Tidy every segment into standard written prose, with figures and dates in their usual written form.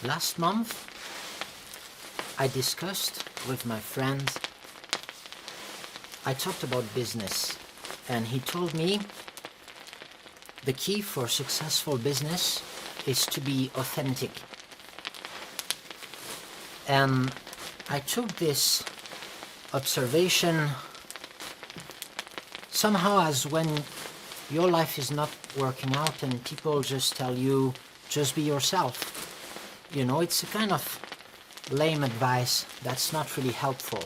Last month, I discussed with my friend, I talked about business, and he told me the key for successful business is to be authentic. And I took this observation somehow as when your life is not working out and people just tell you, just be yourself. You know, it's a kind of lame advice that's not really helpful.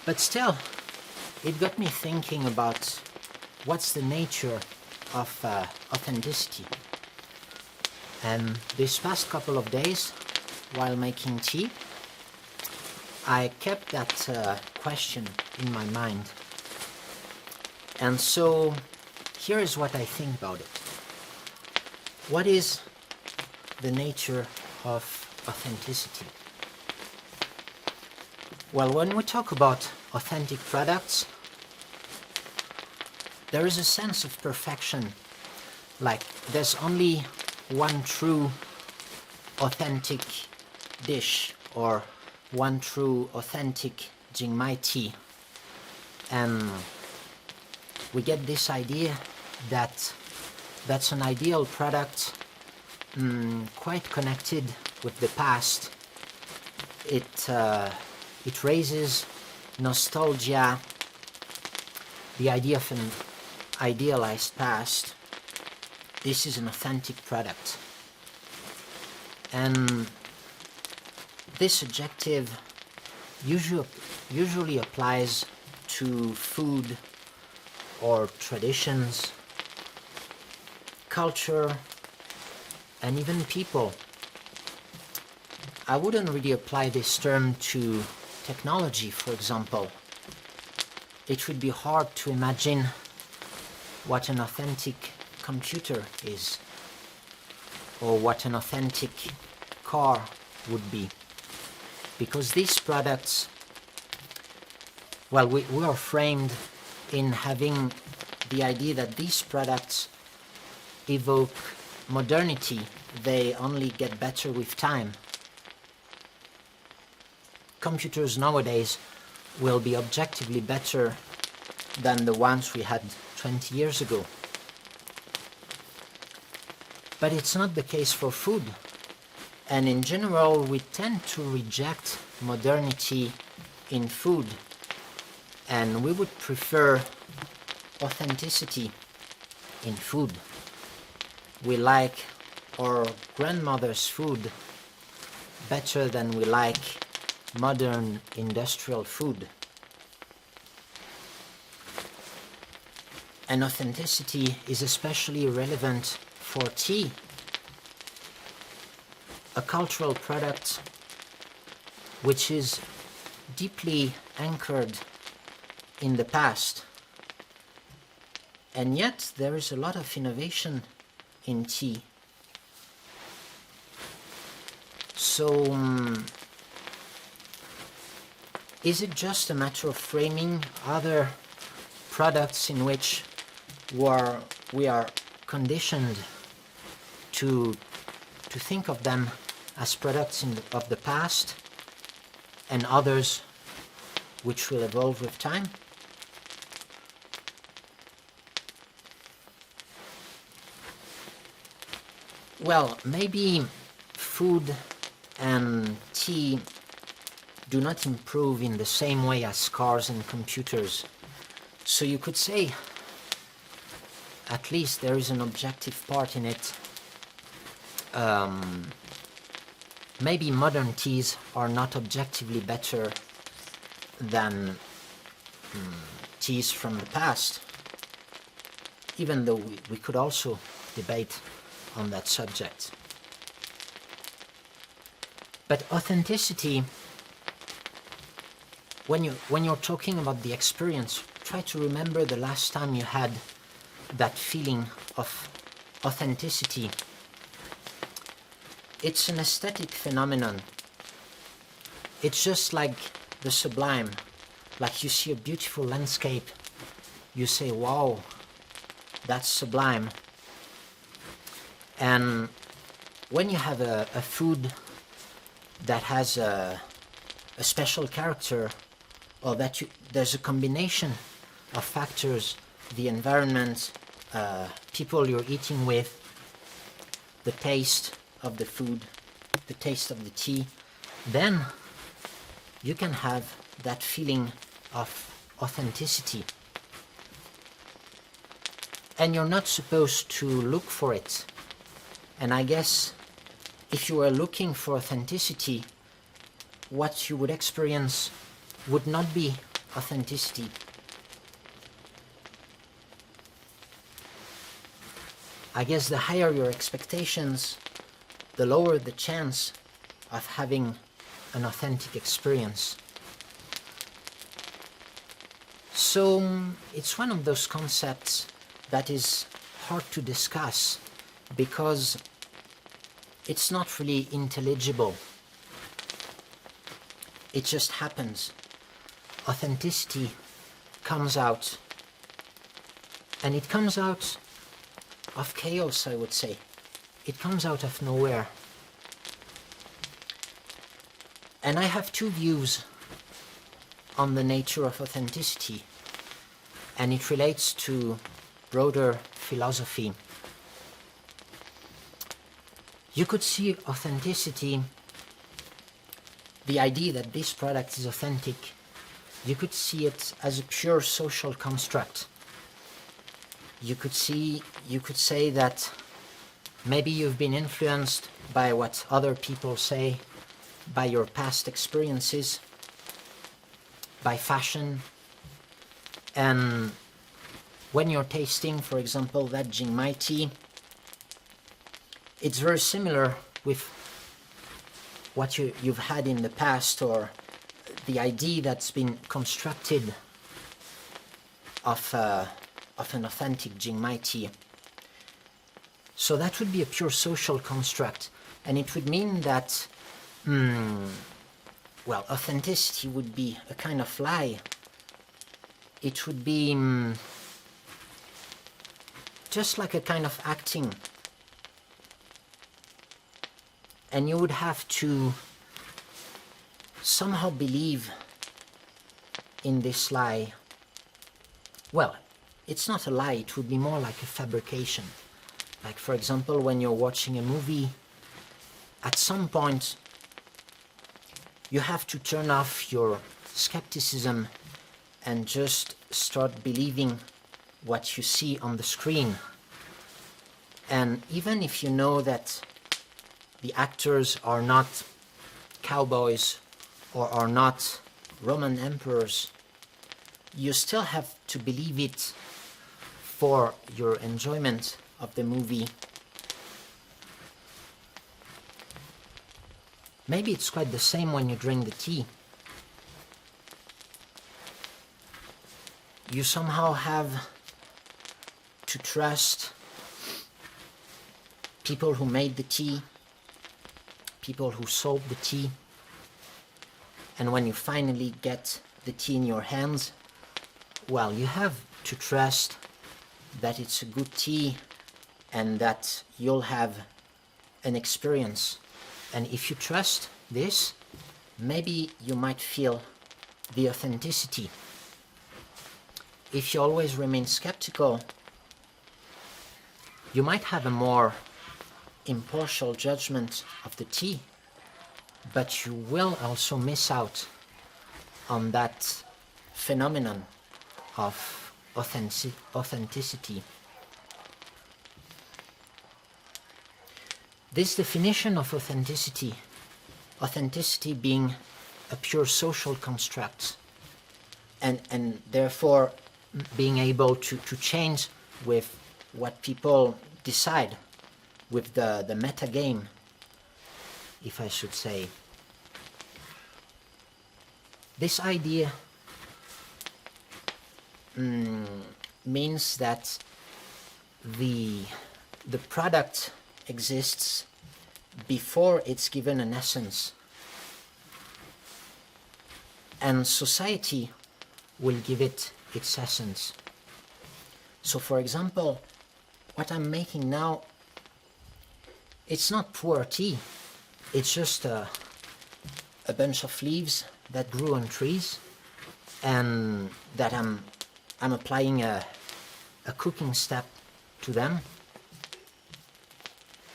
But still, it got me thinking about what's the nature of authenticity. And this past couple of days, while making tea, I kept that question in my mind. And so, here is what I think about it. What is the nature of authenticity? Well, when we talk about authentic products, there is a sense of perfection. Like, there's only one true authentic dish or one true authentic Jingmai tea. And we get this idea that that's an ideal product, quite connected with the past. It raises nostalgia, the idea of an idealized past. This is an authentic product. And this adjective usually applies to food or traditions, culture, and even people. I wouldn't really apply this term to technology, for example. It would be hard to imagine what an authentic computer is, or what an authentic car would be. Because these products, well, we are framed in having the idea that these products evoke modernity. They only get better with time. Computers nowadays will be objectively better than the ones we had 20 years ago. But it's not the case for food. And in general, we tend to reject modernity in food. And we would prefer authenticity in food. We like our grandmother's food better than we like modern industrial food. And authenticity is especially relevant for tea, a cultural product which is deeply anchored in the past. And yet there is a lot of innovation in tea. So, is it just a matter of framing other products in which we are conditioned to think of them as products of the past, and others which will evolve with time? Well, maybe food and tea do not improve in the same way as cars and computers. So you could say, at least there is an objective part in it. Maybe modern teas are not objectively better than teas from the past, even though we could also debate on that subject. But authenticity, when you're talking about the experience, try to remember the last time you had that feeling of authenticity. It's an aesthetic phenomenon. It's just like the sublime. Like you see a beautiful landscape, you say, wow, that's sublime. And when you have a food that has a special character, or that there's a combination of factors, the environment, people you're eating with, the taste of the food, the taste of the tea, then you can have that feeling of authenticity. And you're not supposed to look for it. And I guess if you were looking for authenticity, what you would experience would not be authenticity. I guess the higher your expectations, the lower the chance of having an authentic experience. So it's one of those concepts that is hard to discuss because it's not really intelligible. It just happens. Authenticity comes out, and it comes out of chaos, I would say. It comes out of nowhere. And I have two views on the nature of authenticity, and it relates to broader philosophy. You could see authenticity, the idea that this product is authentic, you could see it as a pure social construct. You could say that maybe you've been influenced by what other people say, by your past experiences, by fashion, and when you're tasting, for example, that Jingmai tea, it's very similar with what you've had in the past, or the idea that's been constructed of an authentic Jingmai tea. So that would be a pure social construct, and it would mean that, well, authenticity would be a kind of lie. It would be just like a kind of acting. And you would have to somehow believe in this lie. Well, it's not a lie, it would be more like a fabrication. Like, for example, when you're watching a movie, at some point you have to turn off your skepticism and just start believing what you see on the screen. And even if you know that the actors are not cowboys or are not Roman emperors, you still have to believe it for your enjoyment of the movie. Maybe it's quite the same when you drink the tea. You somehow have to trust people who made the tea, people who sold the tea, and when you finally get the tea in your hands, well, you have to trust that it's a good tea and that you'll have an experience. And if you trust this, maybe you might feel the authenticity. If you always remain skeptical, you might have a more impartial judgment of the tea, but you will also miss out on that phenomenon of authenticity. This definition of authenticity being a pure social construct, and therefore being able to change with what people decide, with the meta game, if I should say. This idea means that the product exists before it's given an essence, and society will give it its essence. So, for example, what I'm making now, it's not pu-erh tea. It's just a bunch of leaves that grew on trees, and that I'm applying a cooking step to them,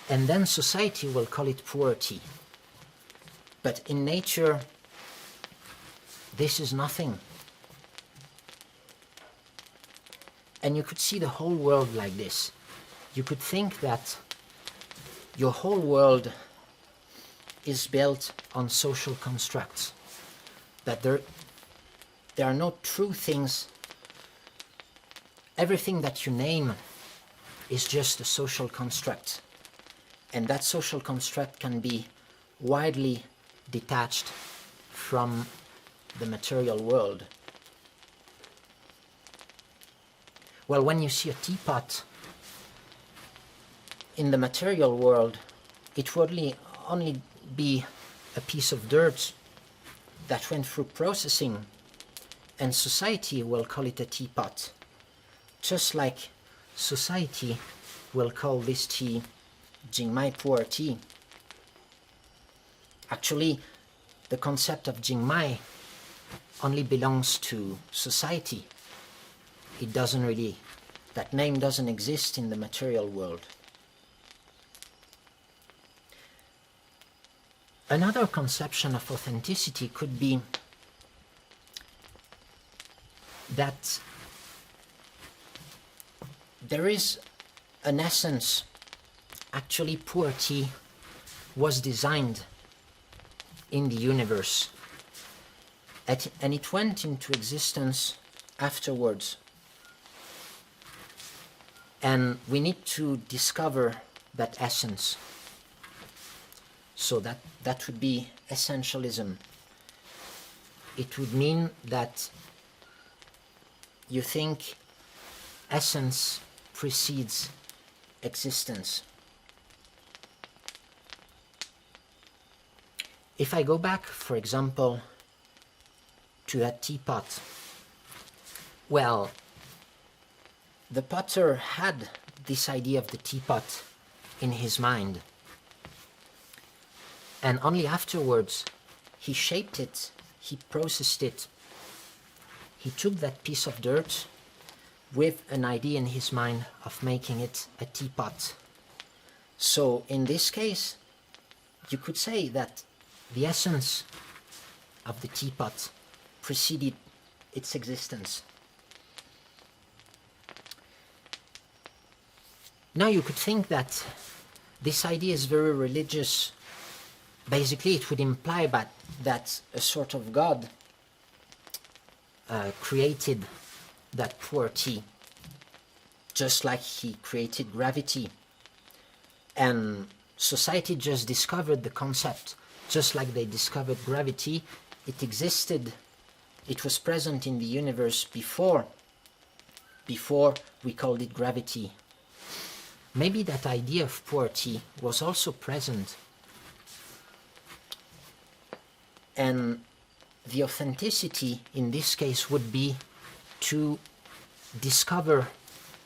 and then society will call it pu-erh tea. But in nature, this is nothing. And you could see the whole world like this. You could think that your whole world is built on social constructs, that there are no true things. Everything that you name is just a social construct, and that social construct can be widely detached from the material world. Well, when you see a teapot in the material world, it would only be a piece of dirt that went through processing, and society will call it a teapot. Just like society will call this tea Jingmai pu-erh tea. Actually, the concept of Jingmai only belongs to society. It doesn't really, that name doesn't exist in the material world. Another conception of authenticity could be that there is an essence. Actually, pu-erh tea was designed in the universe, and it went into existence afterwards. And we need to discover that essence. So that would be essentialism. It would mean that you think essence precedes existence. If I go back, for example, to that teapot, well, the potter had this idea of the teapot in his mind. And only afterwards, he shaped it, he processed it. He took that piece of dirt with an idea in his mind of making it a teapot. So in this case, you could say that the essence of the teapot preceded its existence. Now you could think that this idea is very religious. Basically, it would imply that a sort of God created that pu-erh tea, just like he created gravity. And society just discovered the concept, just like they discovered gravity. It existed, it was present in the universe before we called it gravity. Maybe that idea of pu-erh tea was also present. And the authenticity in this case would be to discover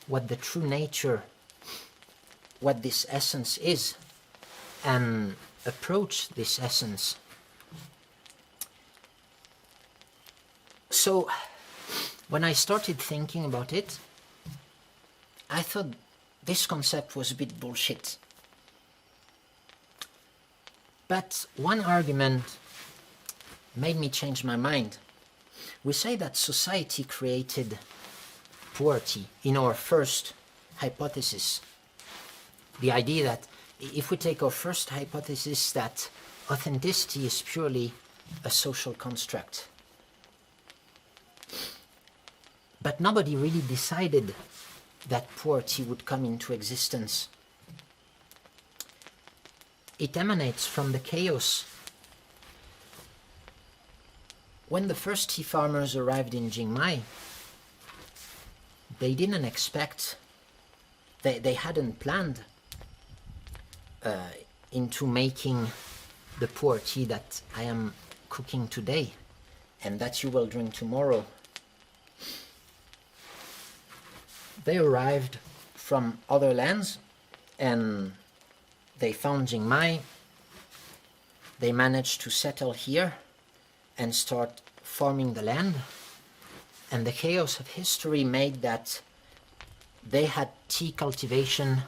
what the true nature, what this essence is, and approach this essence. So when I started thinking about it, I thought this concept was a bit bullshit. But one argument made me change my mind. We say that society created pu-erh tea in our first hypothesis. The idea that if we take our first hypothesis that authenticity is purely a social construct. But nobody really decided that pu-erh tea would come into existence. It emanates from the chaos. When the first tea farmers arrived in Jingmai, they didn't expect, they hadn't planned into making the pu-erh tea that I am cooking today and that you will drink tomorrow. They arrived from other lands and they found Chiang Mai, they managed to settle here and start farming the land, and the chaos of history made that they had tea cultivation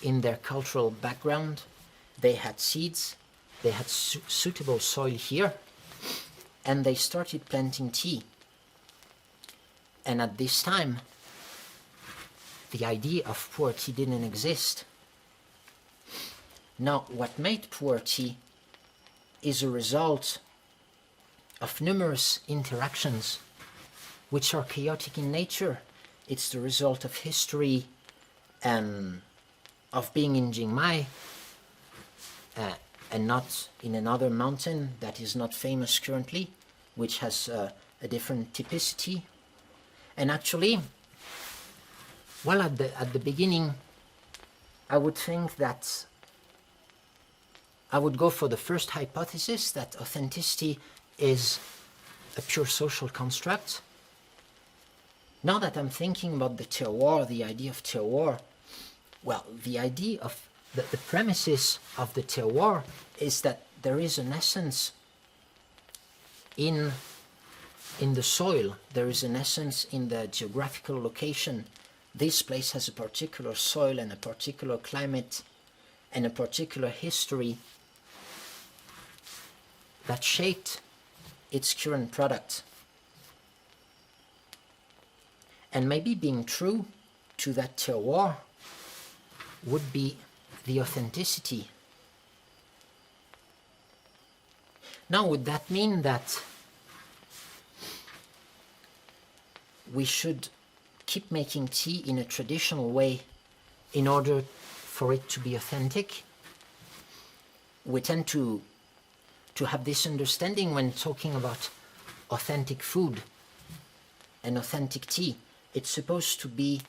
in their cultural background, they had seeds, they had suitable soil here, and they started planting tea. And at this time, the idea of pu-erh tea didn't exist. Now, what made pu-erh tea is a result of numerous interactions which are chaotic in nature. It's the result of history and of being in Chiang Mai and not in another mountain that is not famous currently, which has a different typicity. And actually, well, at the beginning, I would think that I would go for the first hypothesis, that authenticity is a pure social construct. Now that I'm thinking about the terroir, the idea of terroir, well, the idea of the premises of the terroir is that there is an essence in the soil, there is an essence in the geographical location. This place has a particular soil and a particular climate and a particular history that shaped its current product. And maybe being true to that terroir would be the authenticity. Now, would that mean that we should keep making tea in a traditional way in order for it to be authentic? We tend to have this understanding when talking about authentic food and authentic tea. It's supposed to be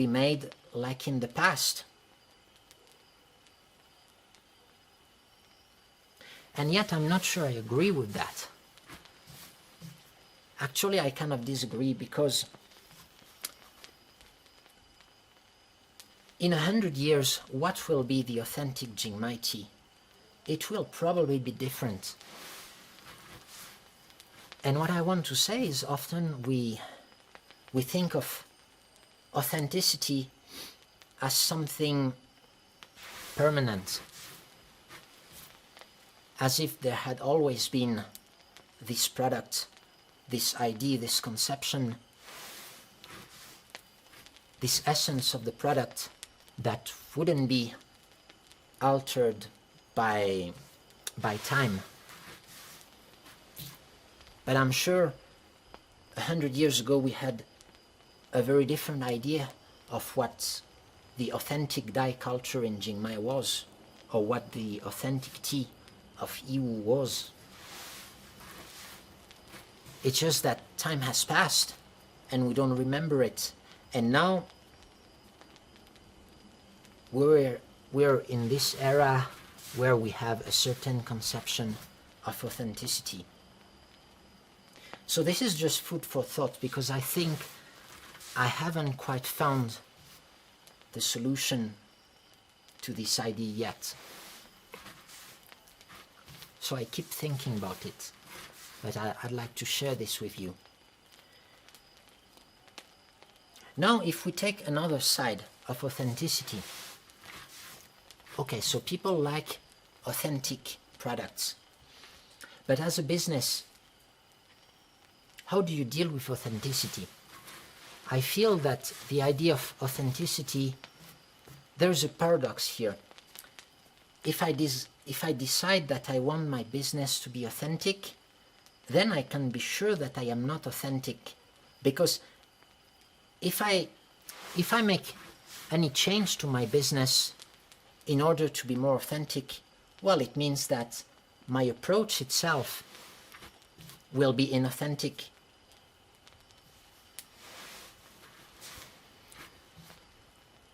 made like in the past. And yet I'm not sure I agree with that. Actually, I kind of disagree, because in 100 years, what will be the authentic Chiang Mai tea? It will probably be different. And what I want to say is, often we think of authenticity as something permanent, as if there had always been this product, this idea, this conception, this essence of the product that wouldn't be altered by time. But I'm sure 100 years ago we had a very different idea of what the authentic Dai culture in Chiang Mai was, or what the authentic tea of Yiwu was. It's just that time has passed and we don't remember it. And now we're in this era where we have a certain conception of authenticity. So this is just food for thought, because I think I haven't quite found the solution to this idea yet. So I keep thinking about it, but I'd like to share this with you. Now, if we take another side of authenticity, okay, so people like authentic products, but as a business, how do you deal with authenticity? I feel that the idea of authenticity, there's a paradox here. If I decide that I want my business to be authentic, then I can be sure that I am not authentic, because if I make any change to my business in order to be more authentic, well, it means that my approach itself will be inauthentic.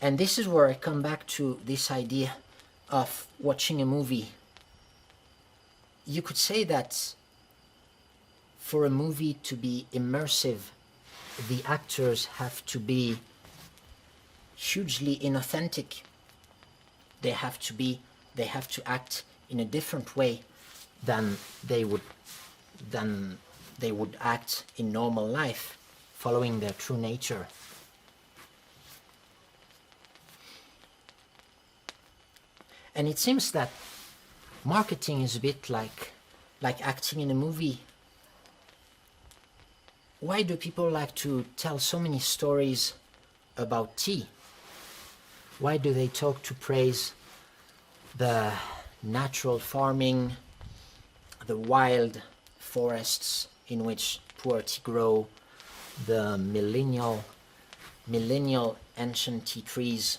And this is where I come back to this idea of watching a movie. You could say that for a movie to be immersive, the actors have to be hugely inauthentic. They have to be they have to act in a different way than they would act in normal life, following their true nature. And it seems that marketing is a bit like acting in a movie. Why do people like to tell so many stories about tea? Why do they talk to praise the natural farming, the wild forests in which pu-erh tea grow, the millennial ancient tea trees,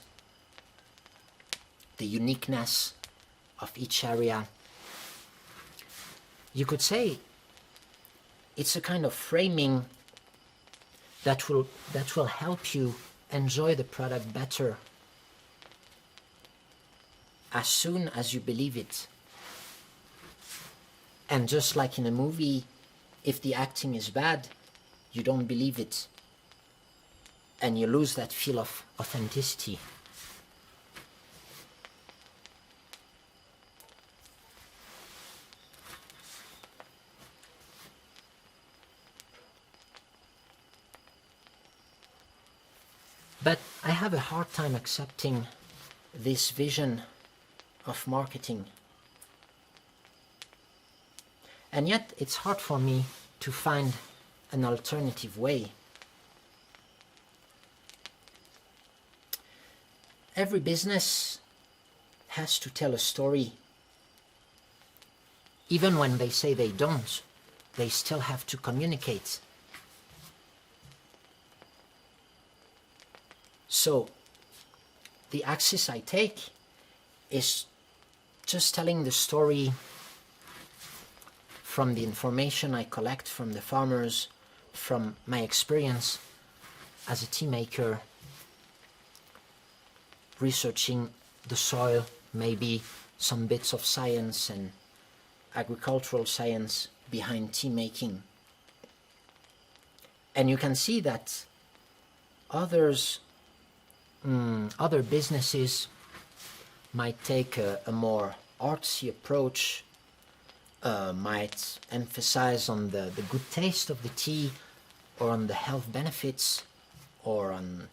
the uniqueness of each area? You could say it's a kind of framing that will help you enjoy the product better as soon as you believe it. And just like in a movie, if the acting is bad, you don't believe it, and you lose that feel of authenticity. But I have a hard time accepting this vision of marketing. And yet it's hard for me to find an alternative way. Every business has to tell a story. Even when they say they don't, they still have to communicate. So the axis I take is just telling the story from the information I collect from the farmers, from my experience as a tea maker, researching the soil, maybe some bits of science and agricultural science behind tea making. And you can see that other businesses might take a more artsy approach, might emphasize on the good taste of the tea, or on the health benefits, or on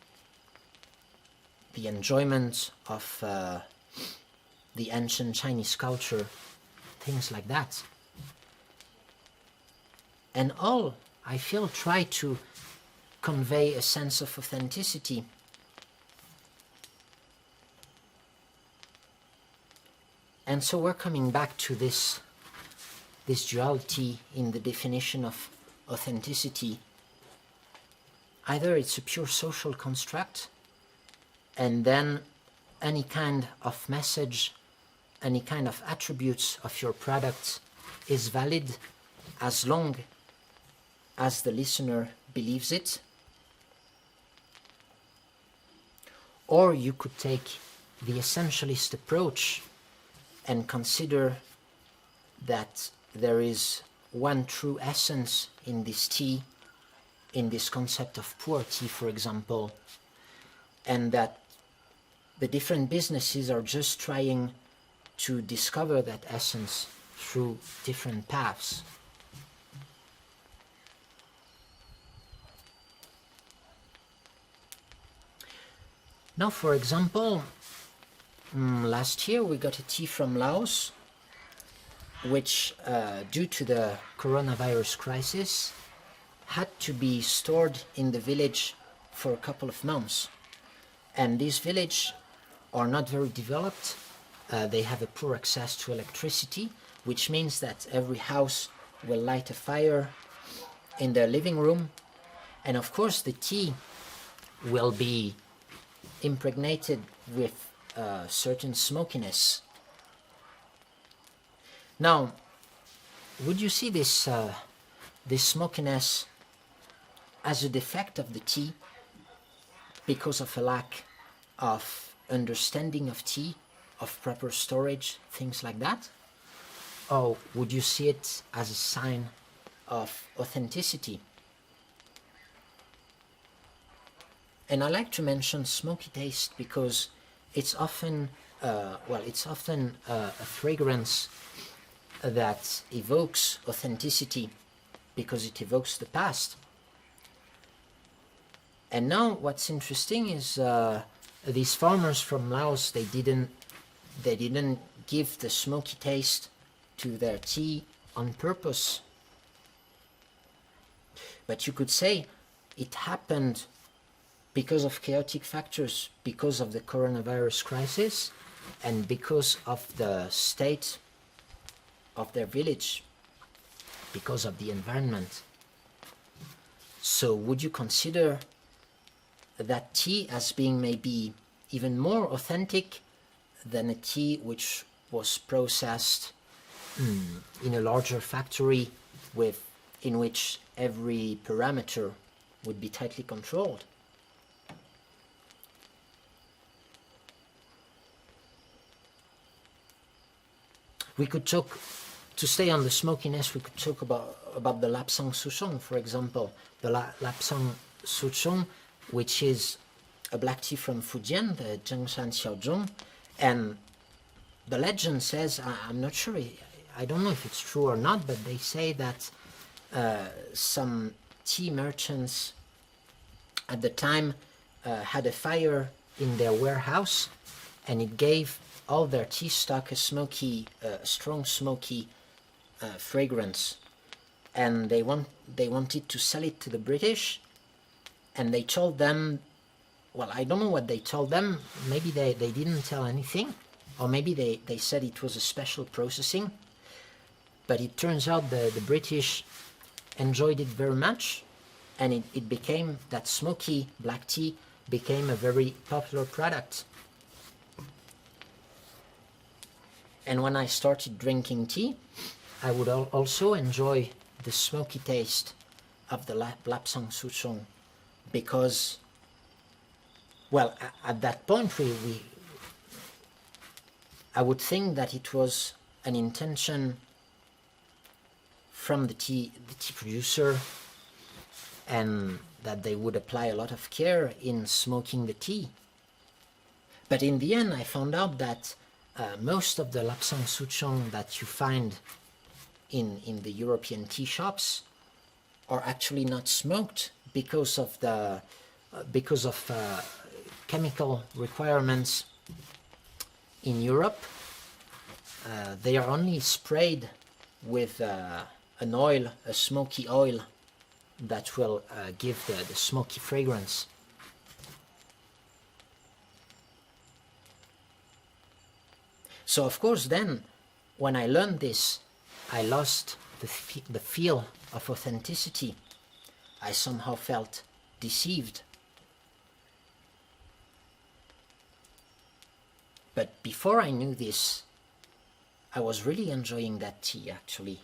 the enjoyment of the ancient Chinese culture, things like that. And all, I feel, try to convey a sense of authenticity. And so we're coming back to this duality in the definition of authenticity. Either it's a pure social construct, and then any kind of message, any kind of attributes of your product is valid as long as the listener believes it. Or you could take the essentialist approach and consider that there is one true essence in this tea, in this concept of pu-erh tea, for example, and that the different businesses are just trying to discover that essence through different paths. Now, for example, last year we got a tea from Laos, which, due to the coronavirus crisis, had to be stored in the village for a couple of months. And these villages are not very developed. They have a poor access to electricity, which means that every house will light a fire in their living room. And of course the tea will be impregnated with certain smokiness. Now, would you see this smokiness as a defect of the tea because of a lack of understanding of tea, of proper storage, things like that? Or would you see it as a sign of authenticity? And I like to mention smoky taste because it's often well, it's often a fragrance that evokes authenticity because it evokes the past. And now what's interesting is these farmers from Laos, they didn't give the smoky taste to their tea on purpose. But you could say it happened because of chaotic factors, because of the coronavirus crisis, and because of the state of their village, because of the environment. So would you consider that tea as being maybe even more authentic than a tea which was processed in a larger factory in which every parameter would be tightly controlled? We could talk, to stay on the smokiness, we could talk about the Lapsang Souchong, for example. The Lapsang Souchong, which is a black tea from Fujian, the Zhengshan Xiaozhong, and the legend says, I'm not sure, I don't know if it's true or not, but they say that some tea merchants at the time had a fire in their warehouse, and it gave all their tea stock a strong smoky fragrance, and they wanted to sell it to the British, and they told them, well, I don't know what they told them, maybe they didn't tell anything, or maybe they said it was a special processing, but it turns out the British enjoyed it very much, and it became, that smoky black tea became a very popular product. And when I started drinking tea, I would also enjoy the smoky taste of the Lapsang Souchong, because, well, at that point, I would think that it was an intention from the tea producer, and that they would apply a lot of care in smoking the tea. But in the end, I found out that most of the Lapsang Souchong that you find in the European tea shops are actually not smoked because of chemical requirements in Europe. They are only sprayed with an oil, a smoky oil, that will give the smoky fragrance. So of course then, when I learned this, I lost the feel of authenticity. I somehow felt deceived. But before I knew this, I was really enjoying that tea, actually.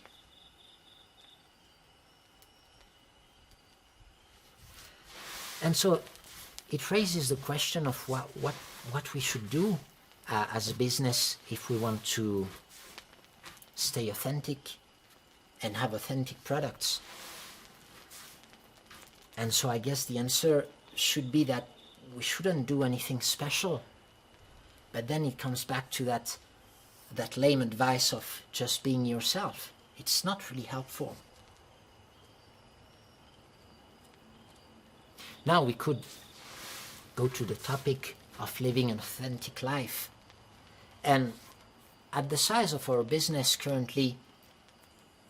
And so it raises the question of what we should do as a business if we want to stay authentic and have authentic products. And so I guess the answer should be that we shouldn't do anything special. But then it comes back to that lame advice of just being yourself. It's not really helpful. Now we could go to the topic of living an authentic life. And at the size of our business currently,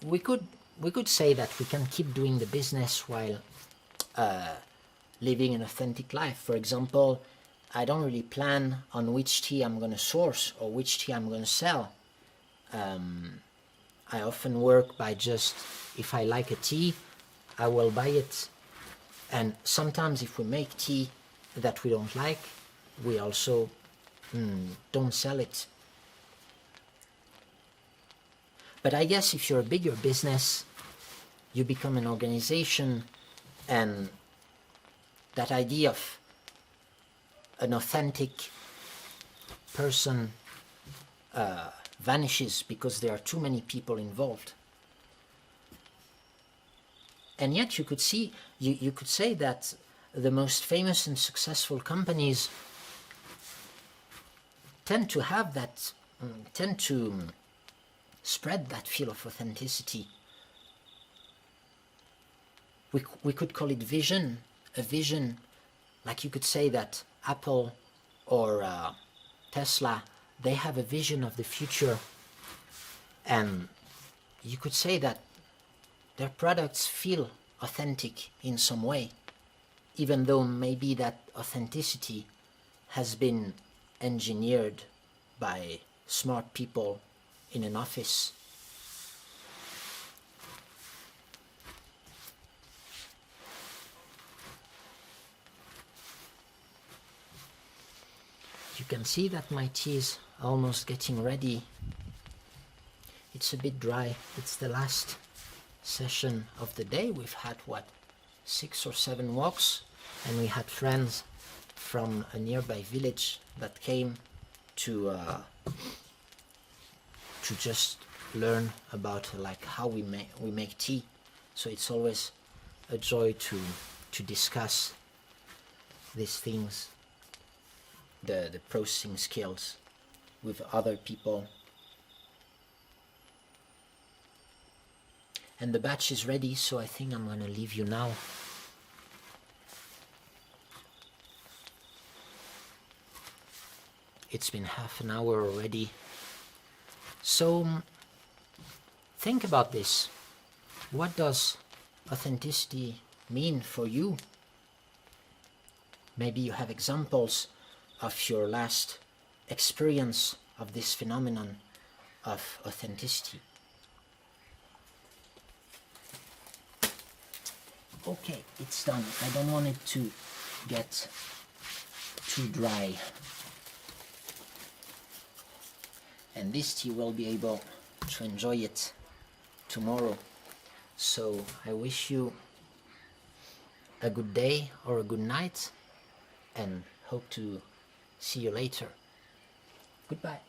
we could say that we can keep doing the business while living an authentic life. For example, I don't really plan on which tea I'm going to source or which tea I'm going to sell. I often work by just, if I like a tea, I will buy it. And sometimes if we make tea that we don't like, we also don't sell it. But I guess if you're a bigger business, you become an organization, and that idea of an authentic person vanishes because there are too many people involved. And yet you could say that the most famous and successful companies tend to have that, tend to spread that feel of authenticity. We could call it vision, a vision, like you could say that Apple or Tesla, they have a vision of the future, and you could say that their products feel authentic in some way, even though maybe that authenticity has been engineered by smart people in an office. You can see that my tea is almost getting ready. It's a bit dry. It's the last session of the day. We've had, what, 6 or 7 walks, and we had friends from a nearby village that came to just learn about like how we make tea. So it's always a joy to discuss these things, the processing skills, with other people. And the batch is ready, so I think I'm gonna leave you now. It's been half an hour already. So think about this. What does authenticity mean for you? Maybe you have examples of your last experience of this phenomenon of authenticity. Okay, it's done. I don't want it to get too dry. And this tea will be able to enjoy it tomorrow. So I wish you a good day or a good night, and hope to see you later. Goodbye.